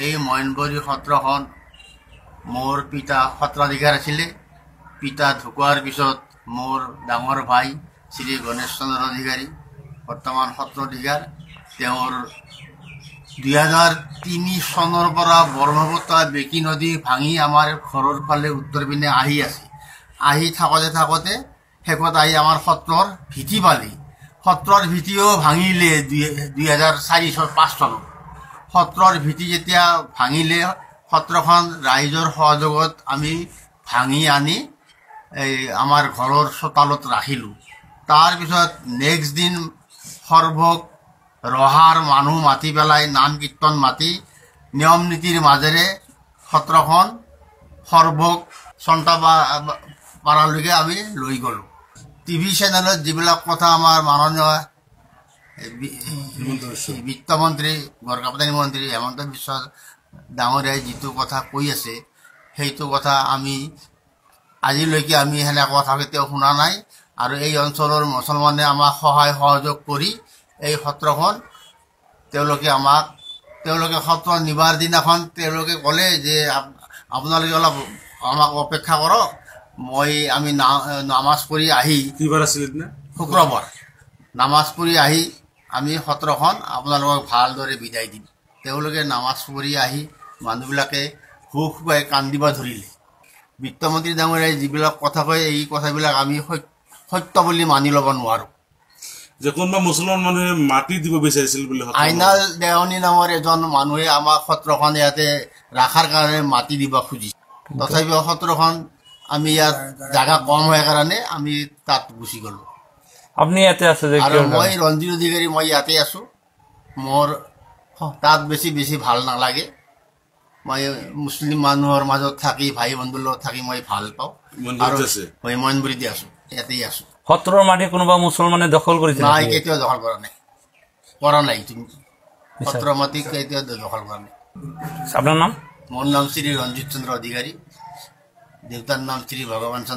এই মইনবৰী সত্ৰখন মোৰ পিতা সত্ৰাধিকাৰ আছিলে। পিতা ঢুকোৱাৰ পিছত মোৰ ডাঙৰ ভাই শ্ৰী গণেশ চন্দ্ৰ অধিকাৰী বৰ্তমান সত্ৰাধিকাৰ। তেওঁৰ 2003 চনৰ পৰা ব্ৰহ্মপুত্ৰ বেকী নদী ভাঙি আমাৰ ঘৰৰ ফালে উত্তৰ পিনে আহি আছে। আহি থাকোঁতে শেষত আহি আমাৰ সত্ৰৰ ভীতি পালি। সত্ৰৰ ভীতিও ভাঙিলে 2004-05 চনত। সত্ৰৰ ভীতি যেতিয়া ভাঙিলে সত্ৰখন ৰাইজৰ সহযোগত আমি ভাঙি আনি আমাৰ ঘৰৰ চোতালত ৰাখিলোঁ। তাৰপিছত নেক্সট দিন সৰ্বক ৰহাৰ মানুহ মাতি পেলাই নাম কীৰ্তন মাতি নিয়ম নীতিৰ মাজেৰে সত্ৰখন সৰ্বক চন্তাপাৰালৈকে আমি লৈ গ'লোঁ। টিভি চেনেলত যিবিলাক কথা আমাৰ মাননীয় বিত্তমন্ত্ৰী গড়কাপ্তানি মন্ত্ৰী হেমন্ত বিশ্ব ডাঙৰীয়াই যিটো কথা কৈ আছে সেইটো কথা আমি আজিলৈকে আমি সেনেকুৱা কথা কেতিয়াও শুনা নাই। আৰু এই অঞ্চলৰ মুছলমানে আমাক সহায় সহযোগ কৰি এই সত্ৰখন তেওঁলোকে সত্ৰ নিবাৰ দিনাখন তেওঁলোকে ক'লে যে আপোনালোকে অলপ আমাক অপেক্ষা কৰক, আমি নামাজ পঢ়ি আহি শুক্ৰবাৰ নামাজ পঢ়ি আহি আমি সত্ৰখন আপোনালোকক ভালদৰে বিদায় দিম। তেওঁলোকে নামাজ পঢ়ি আহি মানুহবিলাকে শুকুৱাই কান্দিব ধৰিলে। বিত্তমন্ত্ৰী ডাঙৰীয়াই যিবিলাক কথা কয় এই কথাবিলাক আমি সত্য বুলি মানি ল'ব নোৱাৰোঁ। যে কোনোবা মুছলমান মানুহে মাটি দিব বিচাৰিছিল বুলি আইনাল দেওনী নামৰ এজন মানুহে আমাক সত্ৰখন ইয়াতে ৰখাৰ কাৰণে মাটি দিব খুজিছে। তথাপিও সত্ৰখন আমি ইয়াত জাগা কম হোৱাৰ কাৰণে আমি তাত গুচি গ'লোঁ। আপুনি ইয়াতে আছে আৰু মই ৰঞ্জিত অধিকাৰী, মই ইয়াতে আছোঁ। মোৰ তাত বেছি ভাল নালাগে। মই মুছলিম মানুহৰ মাজত থাকি ভাই বন্ধুৰ লগত থাকি মই ভাল পাওঁ। আৰু মই মইনবুৰীতে আছোঁ, ইয়াতেই আছোঁ। সত্ৰৰ মাটি কোনোবা মুছলমানে দখল কৰিছে? নাই, কেতিয়াও দখল কৰা নাই। তুমি সত্ৰৰ মাটি কেতিয়াও দখল কৰা নাই। আপোনাৰ নাম? মোৰ নাম শ্ৰী ৰঞ্জিত চন্দ্ৰ অধিকাৰী, দেউতাৰ নাম শ্ৰী ভগৱান চন্দ্ৰ।